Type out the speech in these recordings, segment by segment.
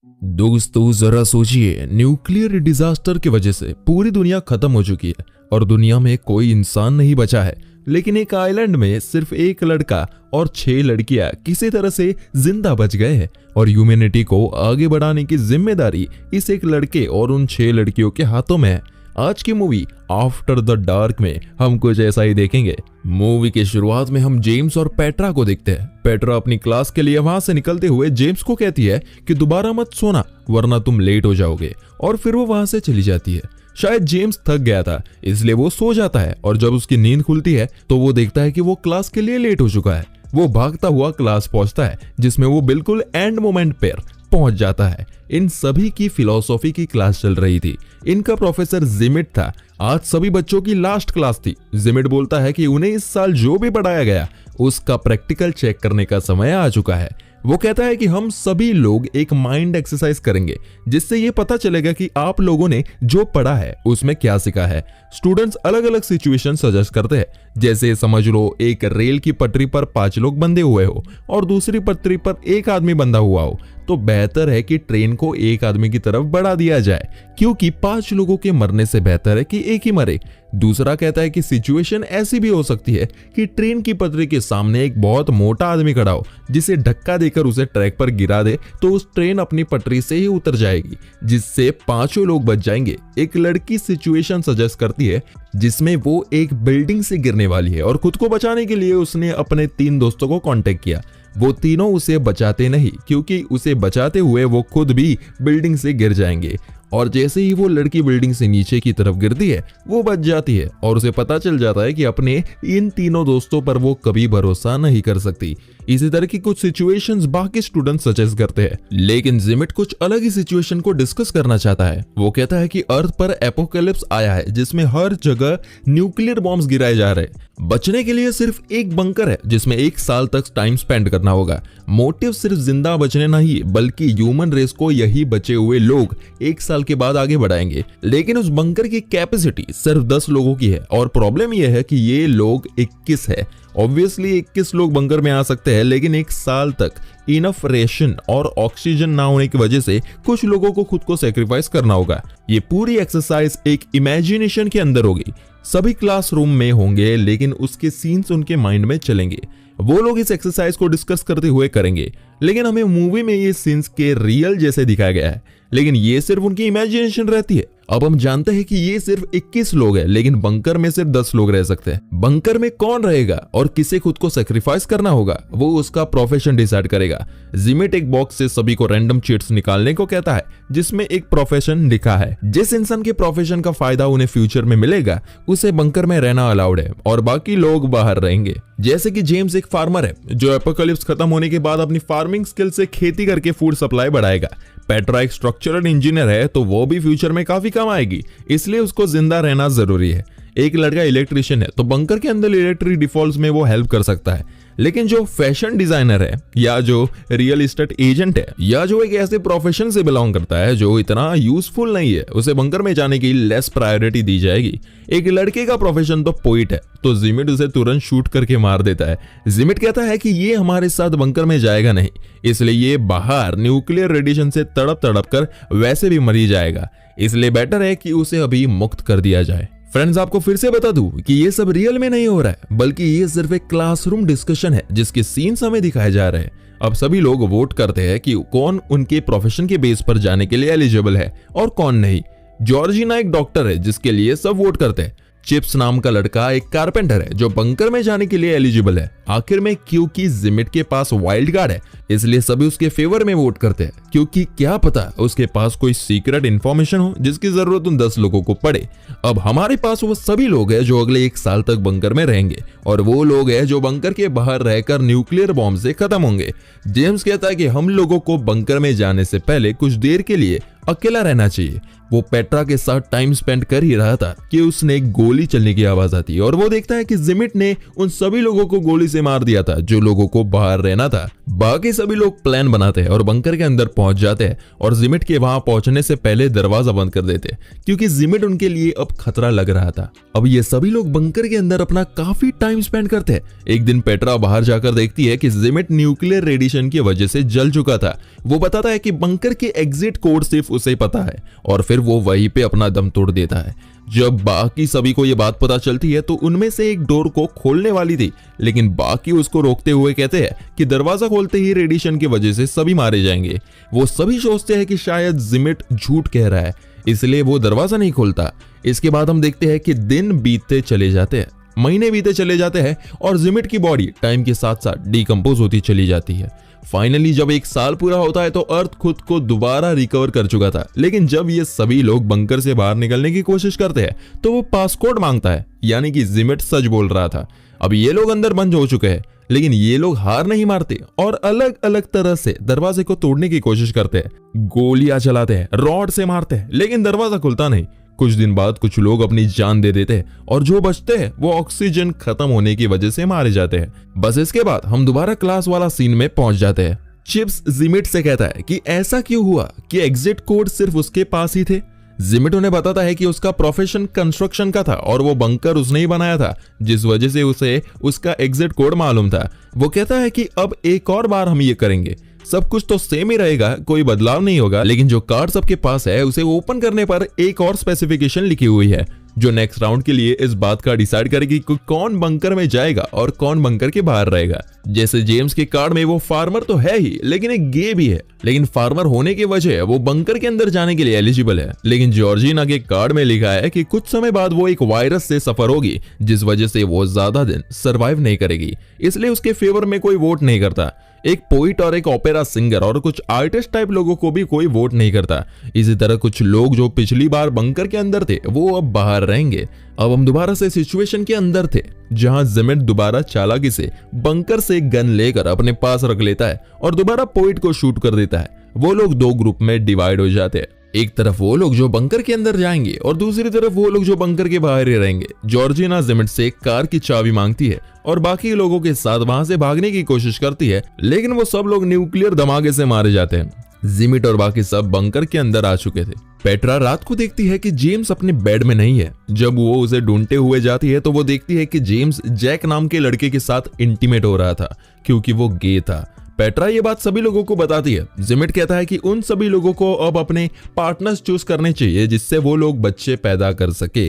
दोस्तों जरा सोचिए, न्यूक्लियर डिजास्टर की वजह से पूरी दुनिया खत्म हो चुकी है और दुनिया में कोई इंसान नहीं बचा है। लेकिन एक आइलैंड में सिर्फ एक लड़का और 6 लड़कियां किसी तरह से जिंदा बच गए हैं और ह्यूमैनिटी को आगे बढ़ाने की जिम्मेदारी इस एक लड़के और उन 6 लड़कियों के हाथों में है। आज की मूवी आफ्टर द डार्क में हम कुछ ऐसा ही देखेंगे। मूवी की शुरुआत में हम जेम्स और पेट्रा को देखते हैं। पेट्रा अपनी क्लास के लिए वहां से निकलते हुए जेम्स को कहती है कि दोबारा मत सोना वरना तुम लेट हो जाओगे, और फिर वो वहां से चली जाती है। शायद जेम्स थक गया था इसलिए वो सो जाता है और जब उसकी नींद खुलती है तो वो देखता है कि वो क्लास के लिए लेट हो चुका है। वो भागता हुआ क्लास पहुंचता है जिसमें वो बिल्कुल एंड मोमेंट पर पहुंच जाता है। इन सभी की फिलॉसफी की क्लास चल रही थी। इनका प्रोफेसर जिमिट था। आज सभी बच्चों की लास्ट क्लास थी। जिमिट बोलता है कि उन्हें इस साल जो भी पढ़ाया गया उसका प्रैक्टिकल चेक करने का समय आ चुका है। वो कहता है कि हम सभी लोग एक माइंड एक्सरसाइज करेंगे जिससे ये पता चलेगा कि आप लोगों ने जो पढ़ा है उसमें क्या सीखा है। स्टूडेंट्स अलग अलग सिचुएशन सजेस्ट करते हैं, जैसे समझ लो एक रेल की पटरी पर 5 लोग बंधे हुए हो और दूसरी पटरी पर एक आदमी बंधा हुआ हो, तो बेहतर है कि ट्रेन को एक आदमी की तरफ बढ़ा दिया जाए क्योंकि 5 लोगों के मरने से बेहतर है कि एक ही मरे। दूसरा कहता है कि सिचुएशन ऐसी भी हो सकती है कि ट्रेन की पटरी के सामने एक बहुत मोटा आदमी खड़ा हो जिसे धक्का देकर उसे ट्रैक पर गिरा दे तो उस ट्रेन अपनी पटरी से ही उतर जाएगी जिससे 5 लोग बच जाएंगे। एक लड़की सिचुएशन सजेस्ट करती है जिसमें वो एक बिल्डिंग से गिरने वाली है और खुद को बचाने के लिए उसने अपने 3 दोस्तों को कांटेक्ट किया। वो तीनों उसे बचाते नहीं क्योंकि उसे बचाते हुए वो खुद भी बिल्डिंग से गिर जाएंगे, और जैसे ही वो लड़की बिल्डिंग से नीचे की तरफ गिरती है वो बच जाती है और उसे पता चल जाता है कि अपने इन तीनों दोस्तों पर वो कभी भरोसा नहीं कर सकती। इसी तरह की कुछ सिचुएशंस बाकी स्टूडेंट सजेस्ट करते हैं, लेकिन जिमिट कुछ अलग ही सिचुएशन को डिस्कस करना चाहता है। वो कहता है कि अर्थ पर एपोकैलिप्स आया है जिसमें हर जगह न्यूक्लियर बॉम्ब्स गिराए जा रहे हैं। बचने के लिए सिर्फ एक बंकर है जिसमें 1 साल तक टाइम स्पेंड करना होगा। मोटिव सिर्फ जिंदा बचने नहीं बल्कि ह्यूमन रेस को यही बचे हुए लोग 1 साल के बाद आगे बढ़ाएंगे। लेकिन उस बंकर की कैपेसिटी सिर्फ 10 लोगों की है और प्रॉब्लम यह है कि ये लोग 21 है। ऑब्वियसली 21 लोग बंकर में आ सकते हैं, लेकिन 1 साल तक इनफ रेशन और ऑक्सीजन ना होने की वजह से कुछ लोगों को खुद को सेक्रीफाइस करना होगा। ये पूरी एक्सरसाइज एक इमेजिनेशन के अंदर होगी। सभी क्लासरूम में होंगे लेकिन उसके सीन्स उनके माइंड में चलेंगे। वो लोग इस एक्सरसाइज को डिस्कस करते हुए करेंगे, लेकिन हमें मूवी में ये सीन्स के रियल जैसे दिखाया गया है, लेकिन ये सिर्फ उनकी इमेजिनेशन रहती है। अब हम जानते हैं कि ये सिर्फ 21 लोग हैं, लेकिन बंकर में सिर्फ 10 लोग रह सकते हैं। बंकर में कौन रहेगा और किसे खुद को सेक्रीफाइस करना होगा वो उसका प्रोफेशन डिसाइड करेगा। जिमिट एक बॉक्स से सभी को रैंडम चिट्स निकालने को कहता है जिसमें एक प्रोफेशन लिखा है। जिस इंसान के प्रोफेशन का फायदा उन्हें फ्यूचर में मिलेगा उसे बंकर में रहना अलाउड है और बाकी लोग बाहर रहेंगे। जैसे कि जेम्स एक फार्मर है जो एपोकैलिप्स खत्म होने के बाद अपनी फार्मिंग स्किल से खेती करके फूड सप्लाई बढ़ाएगा। पेट्रा एक स्ट्रक्चरल इंजीनियर है तो वो भी फ्यूचर में काफी कम आएगी, इसलिए उसको जिंदा रहना जरूरी है। एक लड़का इलेक्ट्रिशियन है तो बंकर के अंदर इलेक्ट्रिक डिफॉल्ट्स में वो हेल्प कर सकता है। लेकिन जो फैशन डिजाइनर है या जो रियल एस्टेट एजेंट है या जो एक ऐसे प्रोफेशन से बिलोंग करता है जो इतना यूजफुल नहीं है, उसे बंकर में जाने की लेस प्रायोरिटी दी जाएगी। एक लड़के का प्रोफेशन तो पोइट है तो जिमिट उसे तुरंत शूट करके मार देता है। जिमिट कहता है कि ये हमारे साथ बंकर में जाएगा नहीं, इसलिए ये बाहर न्यूक्लियर रेडिएशन से तड़प तड़प कर वैसे भी मरी जाएगा, इसलिए बेटर है कि उसे अभी मुक्त कर दिया जाए। फ्रेंड्स, आपको फिर से बता दूं कि ये सब रियल में नहीं हो रहा है बल्कि ये सिर्फ एक क्लासरूम डिस्कशन है जिसके सीन्स हमें दिखाए जा रहे हैं। अब सभी लोग वोट करते हैं कि कौन उनके प्रोफेशन के बेस पर जाने के लिए एलिजिबल है और कौन नहीं। जॉर्जिना एक डॉक्टर है जिसके लिए सब वोट करते हैं। चिप्स नाम का लड़का एक कारपेंटर है जो बंकर में जाने के लिए एलिजिबल है। आखिर में क्योंकि जिमिट के पास वाइल्ड कार्ड है इसलिए सभी उसके फेवर में वोट करते हैं, क्योंकि क्या पता उसके पास कोई सीक्रेट इंफॉर्मेशन हो जिसकी जरूरत उन 10 लोगों को पड़े। अब हमारे पास वो सभी लोग हैं जो अगले 1 साल तक बंकर में रहेंगे और वो लोग हैं जो बंकर के बाहर रहकर न्यूक्लियर बॉम्ब से खत्म होंगे। जेम्स कहता है कि हम लोगों को बंकर में जाने से पहले कुछ देर के लिए अकेला रहना चाहिए। वो पेट्रा के साथ टाइम स्पेंड कर ही रहा था कि उसने गोली चलने की आवाज आती है और वो देखता है कि जिमिट ने उन सभी लोगों को गोली से मार दिया था जो लोगों को बाहर रहना था। बाकी सभी लोग प्लान बनाते हैं और बंकर के अंदर पहुंच जाते हैं और जिमिट के वहां पहुंचने से पहले दरवाजा बंद कर देते क्योंकि जिमिट उनके लिए अब खतरा लग रहा था। अब ये सभी लोग बंकर के अंदर अपना काफी टाइम स्पेंड करते हैं। एक दिन पेट्रा बाहर जाकर देखती है कि जिमिट न्यूक्लियर रेडिएशन की वजह से जल चुका था। वो बताता है कि बंकर के एग्जिट कोड सिर्फ उसे पता है और फिर वो वहीं पे अपना दम तोड़ देता है। जब बाकी सभी को ये बात पता चलती है तो उनमें से एक डोर को खोलने वाली थी, लेकिन बाकी उसको रोकते हुए कहते हैं कि दरवाजा खोलते ही रेडिएशन की वजह से सभी मारे जाएंगे। वो सभी सोचते हैं कि शायद जिमिट झूठ कह रहा है, इसलिए वो दरवाजा नहीं खोलता। इसके बाद हम देखते हैं कि दिन बीतते चले जाते हैं, महीने बीते चले जाते हैं और जिमिट की बॉडी टाइम के साथ साथ डिकम्पोज होती चली जाती है। फाइनली जब 1 साल पूरा होता है तो अर्थ खुद को दोबारा रिकवर कर चुका था, लेकिन जब ये सभी लोग बंकर से बाहर निकलने की कोशिश करते हैं तो वो पासकोड मांगता है, यानी कि जिमिट सच बोल रहा था। अब ये लोग अंदर बंद हो चुके हैं, लेकिन ये लोग हार नहीं मारते और अलग अलग तरह से दरवाजे को तोड़ने की कोशिश करते हैं। गोलियां चलाते हैं, रॉड से मारते हैं, लेकिन दरवाजा खुलता नहीं। कुछ दिन बाद कुछ लोग अपनी जान दे देते हैं और जो बचते हैं वो ऑक्सीजन खत्म होने की वजह से मारे जाते हैं। बस इसके बाद हम दोबारा क्लास वाला सीन में पहुंच जाते हैं। चिप्स जिमिट से कहता है कि ऐसा क्यों हुआ कि एग्जिट कोड सिर्फ उसके पास ही थे। जिमिट उन्हें बताता है कि उसका प्रोफेशन कंस्ट्रक्शन का था और वो बंकर उसने ही बनाया था, जिस वजह से उसे उसका एग्जिट कोड मालूम था। वो कहता है कि अब एक और बार हम ये करेंगे, सब कुछ तो सेम ही रहेगा, कोई बदलाव नहीं होगा, लेकिन जो कार्ड सबके पास है उसे ओपन करने पर एक और स्पेसिफिकेशन लिखी हुई है जो नेक्स्ट राउंड के लिए इस बात का डिसाइड करेगी कि कौन बंकर में जाएगा और कौन बंकर के बाहर रहेगा। जैसे जेम्स के कार्ड में वो फार्मर तो है ही, लेकिन एक गे भी है, लेकिन फार्मर होने की वजह वो बंकर के अंदर जाने के लिए एलिजिबल है। लेकिन जॉर्जिना के कार्ड में लिखा है कि कुछ समय बाद वो एक वायरस से सफर होगी, जिस वजह से वो ज्यादा दिन सरवाइव नहीं करेगी, इसलिए उसके फेवर में कोई वोट नहीं करता। एक पोइट और एक ओपेरा सिंगर और कुछ आर्टिस्ट टाइप लोगों को भी कोई वोट नहीं करता। इसी तरह कुछ लोग जो पिछली बार बंकर के अंदर थे वो अब बाहर रहेंगे। अब हम दोबारा से सिचुएशन के अंदर थे जहां जिमिट दोबारा चालाकी से बंकर से गन लेकर अपने पास रख लेता है और दोबारा पोइट को शूट कर देता है। वो लोग 2 ग्रुप में डिवाइड हो जाते हैं, एक तरफ वो लोग जो बंकर के अंदर जाएंगे और दूसरी तरफ वो लोग जो बंकर के बाहर ही रहेंगे। जॉर्जिना जिमिट से कार की चाबी मांगती है और बाकी लोगों के साथ वहां से भागने की कोशिश करती है, लेकिन वो सब लोग न्यूक्लियर धमाके से मारे जाते हैं। जिमिट और बाकी सब बंकर के अंदर आ चुके थे। पेट्रा रात को देखती है कि जेम्स अपने बेड में नहीं है। जब वो उसे ढूंढते हुए जाती है तो वो देखती है कि जेम्स जैक नाम के लड़के के साथ इंटीमेट हो रहा था क्योंकि वो गे था। पेट्रा ये बात सभी लोगों को बताती है। जिमिट कहता है कि उन सभी लोगों को अब अपने पार्टनर्स चूज करने चाहिए जिससे वो लोग बच्चे पैदा कर सके।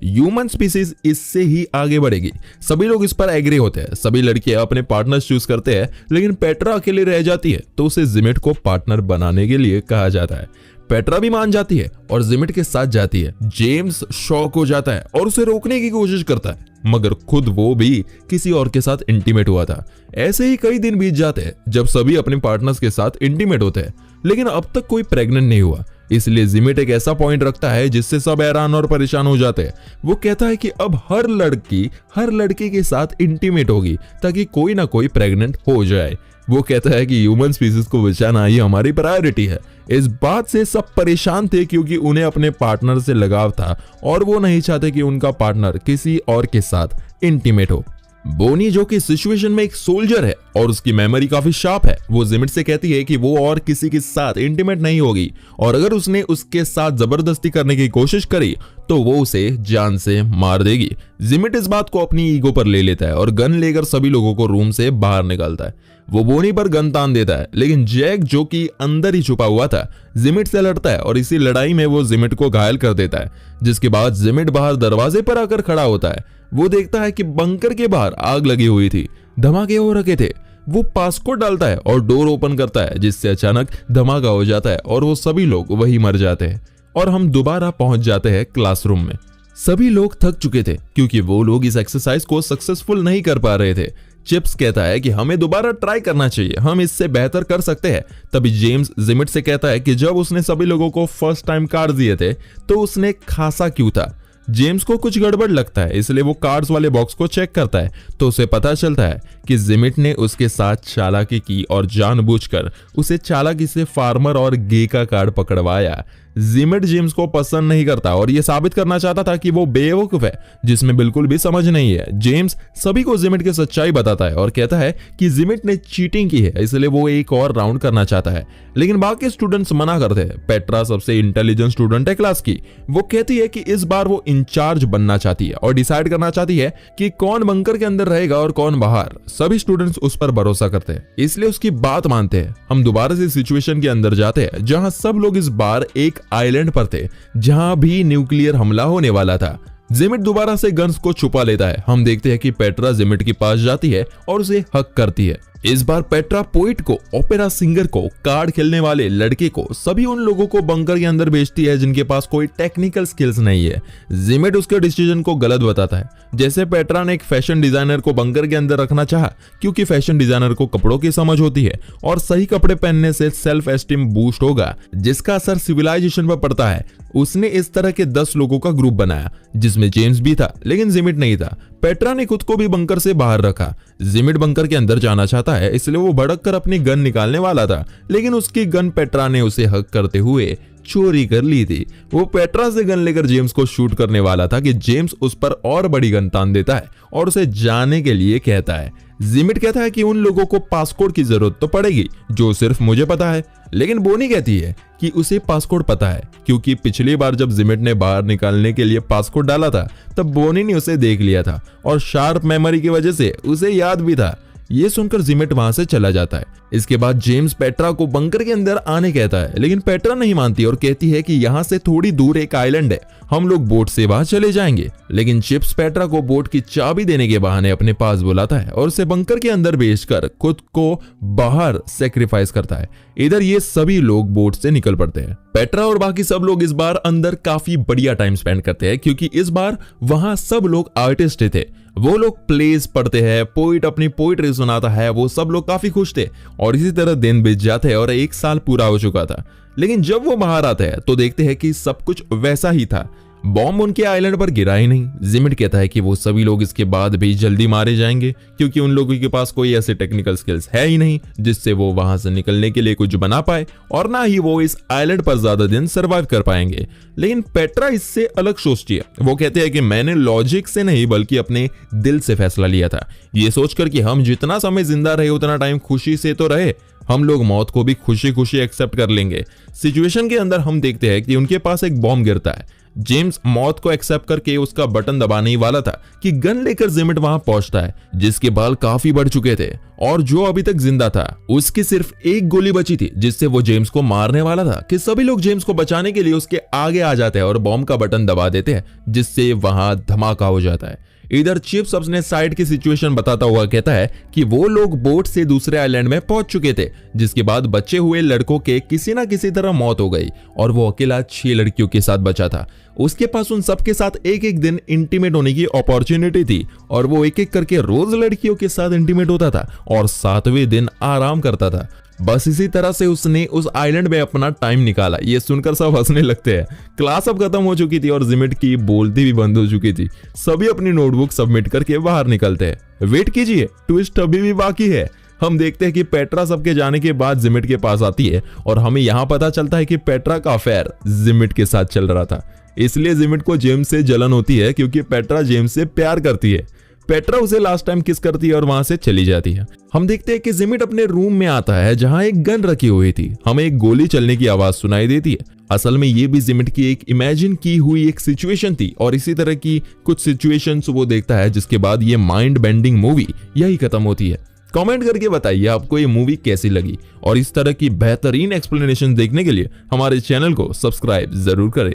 ह्यूमन स्पीसीज इससे ही आगे बढ़ेगी। सभी लोग इस पर एग्री होते हैं। सभी लड़कियां अपने पार्टनर्स चूज करते हैं, लेकिन पेट्रा अकेले रह जाती है तो उसे जिमिट को पार्टनर बनाने के लिए कहा जाता है। पेट्रा भी मान जाती है और जिमिट के साथ जाती है। जेम्स शॉक हो जाता है और उसे रोकने की कोशिश करता है, मगर खुद वो भी किसी और के साथ इंटीमेट हुआ था। ऐसे ही कई दिन बीत जाते हैं जब सभी अपने पार्टनर्स के साथ इंटीमेट होते हैं, लेकिन अब तक कोई प्रेग्नेंट नहीं हुआ। इसलिए जिमिट एक ऐसा पॉइंट रखता है जिससे सब हैरान और परेशान हो जाते हैं। वो कहता है कि अब हर लड़की हर लड़के के साथ इंटीमेट होगी ताकि कोई ना कोई प्रेग्नेंट हो जाए। वो कहता है कि ह्यूमन स्पीसीज को बचाना ही हमारी प्रायोरिटी है। इस बात से सब परेशान थे क्योंकि उन्हें अपने पार्टनर से लगाव था और वो नहीं चाहते कि उनका पार्टनर किसी और के साथ इंटीमेट हो। बोनी जो कि सिचुएशन में एक सोल्जर है और उसकी मेमोरी काफी शार्प है, वो जिमिट से कहती है कि वो और किसी के साथ इंटीमेट नहीं होगी और अगर उसने उसके साथ जबरदस्ती करने की कोशिश करी तो वो उसे जान से मार देगी। जिमिट इस बात को अपनी ईगो पर ले लेता है और गन लेकर सभी लोगों को रूम से बाहर निकालता है। वो बोनी पर गन तान देता है, लेकिन जैक जो कि अंदर ही छुपा हुआ था जिमिट से लड़ता है और इसी लड़ाई में वो जिमिट को घायल कर देता है। जिसके बाद जिमिट बाहर दरवाजे पर आकर खड़ा होता है। वो देखता है कि बंकर के बाहर आग लगी हुई थी, धमाके हो रखे थे। वो पासकोड डालता है और डोर ओपन करता है, जिससे अचानक धमाका हो जाता है और वो सभी लोग वही मर जाते हैं। और हम दोबारा पहुंच जाते हैं क्लासरूम में। सभी लोग थक चुके थे क्योंकि वो लोग इस एक्सरसाइज को सक्सेसफुल नहीं कर पा रहे थे। चिप्स कहता है कि हमें दोबारा ट्राई करना चाहिए, हम इससे बेहतर कर सकते हैं। तभी जेम्स जिमिट से कहता है कि जब उसने सभी लोगों को फर्स्ट टाइम कार्ड दिए थे तो उसने खासा क्यों था। जेम्स को कुछ गड़बड़ लगता है, इसलिए वो कार्ड्स वाले बॉक्स को चेक करता है तो उसे पता चलता है कि जिमिट ने उसके साथ चालाकी की और जानबूझकर उसे चालाकी से फार्मर और गे का कार्ड पकड़वाया। जिमिट जेम्स को पसंद नहीं करता और ये साबित करना चाहता था कि वो बेवकूफ है जिसमें बिल्कुल भी समझ नहीं है। जेम्स सभी को जिमिट की सच्चाई बताता है और कहता है कि जिमिट ने चीटिंग की है, इसलिए वो एक और राउंड करना चाहता है, लेकिन बाकी स्टूडेंट्स मना करते हैं। पेट्रा सबसे इंटेलिजेंट स्टूडेंट है क्लास की। वो कहती है कि इस बार वो इंचार्ज बनना चाहती है और डिसाइड करना चाहती है कि कौन बंकर के अंदर रहेगा और कौन बाहर। सभी स्टूडेंट्स उस पर भरोसा करते हैं, इसलिए उसकी बात मानते हैं। हम दोबारा से सिचुएशन के अंदर जाते हैं जहां सब लोग इस बार एक आइलैंड पर थे जहां भी न्यूक्लियर हमला होने वाला था। जिमिट दोबारा से गन्स को छुपा लेता है। हम देखते हैं कि पेट्रा जिमिट के पास जाती है और उसे हक करती है। इस बार पेट्रा पोइट को, ओपेरा सिंगर को, कार्ड खेलने वाले लड़के को, सभी उन लोगों को बंकर के अंदर भेजती है जिनके पास कोई टेक्निकल स्किल्स नहीं है। जिमिट उसके डिसीजन को गलत बताता है। जैसे पेट्रा ने एक फैशन डिजाइनर को बंकर के अंदर रखना चाहा क्योंकि फैशन डिजाइनर को कपड़ों की समझ होती है और सही कपड़े पहनने से सेल्फ एस्टीम बूस्ट होगा जिसका असर सिविलाइजेशन पर पड़ता है। उसने इस तरह के 10 लोगों का ग्रुप बनाया जिसमें जेम्स भी था लेकिन जिमिट नहीं था। पेट्रा ने खुद को भी बंकर से बाहर रखा। जिमिट बंकर के अंदर जाना चाहता है, इसलिए वो भड़क कर अपनी गन निकालने वाला था, लेकिन उसकी गन पेट्रा ने उसे हक करते हुए चोरी कर ली थी। वो पेट्रा से गन लेकर जेम्स को शूट करने वाला था कि जेम्स उस पर और बड़ी गन तान देता है और उसे जाने के लिए कहता है। जिमिट कहता है कि उन लोगों को पासकोड की जरूरत तो पड़ेगी जो सिर्फ मुझे पता है, लेकिन बोनी कहती है कि उसे पासकोड पता है क्योंकि पिछली बार जब जिमिट ने बाहर निकालने के लिए पासकोड डाला था तब बोनी ने उसे देख लिया था और शार्प मेमोरी की वजह से उसे याद भी था। ये सुनकर जिमिट वहां से चला जाता है। इसके बाद जेम्स पेट्रा को बंकर के अंदर आने कहता है, लेकिन पेट्रा नहीं मानती और कहती है कि यहाँ से थोड़ी दूर एक आइलैंड है, हम लोग बोट से वहां चले जाएंगे। लेकिन चिप्स पेट्रा को बोट की चाबी देने के बहाने अपने पास बुलाता है और उसे बंकर के अंदर भेजकर खुद को बाहर सेक्रीफाइस करता है। इधर ये सभी लोग बोट से निकल पड़ते हैं। पेट्रा और बाकी सब लोग इस बार अंदर काफी बढ़िया टाइम स्पेंड करते हैं क्योंकि इस बार वहां सब लोग आर्टिस्ट थे। वो लोग प्लेस पढ़ते हैं, पोइट अपनी पोइट्री सुनाता है, वो सब लोग काफी खुश थे और इसी तरह दिन बीत जाते हैं और 1 साल पूरा हो चुका था। लेकिन जब वो बाहर आते हैं तो देखते हैं कि सब कुछ वैसा ही था। बॉम्ब उनके आइलैंड पर गिरा ही नहीं। जिमिट कहता है कि वो सभी लोग इसके बाद भी जल्दी मारे जाएंगे क्योंकि उन लोगों के पास कोई ऐसे टेक्निकल स्किल्स है ही नहीं जिससे वो वहां से निकलने के लिए कुछ बना पाए और ना ही वो इस आइलैंड पर ज्यादा दिन सर्वाइव कर पाएंगे। लेकिन पेट्रा इससे अलग सोचती है। वो कहते हैं कि मैंने लॉजिक से नहीं बल्कि अपने दिल से फैसला लिया था, ये सोचकर कि हम जितना समय जिंदा रहे उतना टाइम खुशी से तो रहे, हम लोग मौत को भी खुशी खुशी एक्सेप्ट कर लेंगे। सिचुएशन के अंदर हम देखते हैं कि उनके पास एक बॉम्ब गिरता है। जेम्स मौत को एक्सेप्ट करके उसका बटन दबाने ही वाला था कि गन लेकर जिमिट वहां पहुंचता है जिसके बाल काफी बढ़ चुके थे और जो अभी तक जिंदा था उसकी सिर्फ एक गोली बची थी जिससे वो जेम्स को मारने वाला था कि सभी लोग जेम्स को बचाने के लिए उसके आगे आ जाते हैं और बॉम्ब का बटन दबा देते हैं जिससे वहां धमाका हो जाता है। इधर चिप्स अपने साइड की सिचुएशन बताता हुआ कहता है कि वो लोग बोट से दूसरे आइलैंड में पहुंच चुके थे जिसके बाद बचे हुए लड़कों के किसी ना किसी तरह मौत हो गई और वो अकेला 6 लड़कियों के साथ बचा था। उसके पास उन सबके साथ एक एक दिन इंटीमेट होने की अपॉर्चुनिटी थी और वो एक एक करके रोज लड़कियों के साथ इंटीमेट होता था और 7वें दिन आराम करता था। बस इसी तरह से उसने उस आइलैंड में अपना टाइम निकाला। ये सुनकर सब हंसने लगते हैं। क्लास अब खत्म हो चुकी थी और जिमिट की बोलती भी बंद हो चुकी थी। सभी अपनी नोटबुक सबमिट करके बाहर निकलते हैं। वेट कीजिए, ट्विस्ट अभी भी बाकी है। हम देखते हैं कि पेट्रा सबके जाने के बाद जिमिट के पास आती है और हमें यहाँ पता चलता है कि पेट्रा का अफेयर जिमिट के साथ चल रहा था। इसलिए जिमिट को जेम्स से जलन होती है क्योंकि पेट्रा जेम्स से प्यार करती है। पेट्रा उसे लास्ट टाइम किस करती है और वहां से चली जाती है। हम देखते हैं कि जिमिट अपने रूम में आता है जहां एक गन रखी हुई थी। हमें एक गोली चलने की आवाज सुनाई देती है। असल में ये भी जिमिट की एक इमेजिन की हुई एक सिचुएशन थी और इसी तरह की कुछ सिचुएशंस वो देखता है जिसके बाद ये माइंड बेंडिंग मूवी यही खत्म होती है। कमेंट करके बताइए आपको ये मूवी कैसी लगी और इस तरह की बेहतरीन एक्सप्लेनेशन देखने के लिए हमारे चैनल को सब्सक्राइब जरूर करें।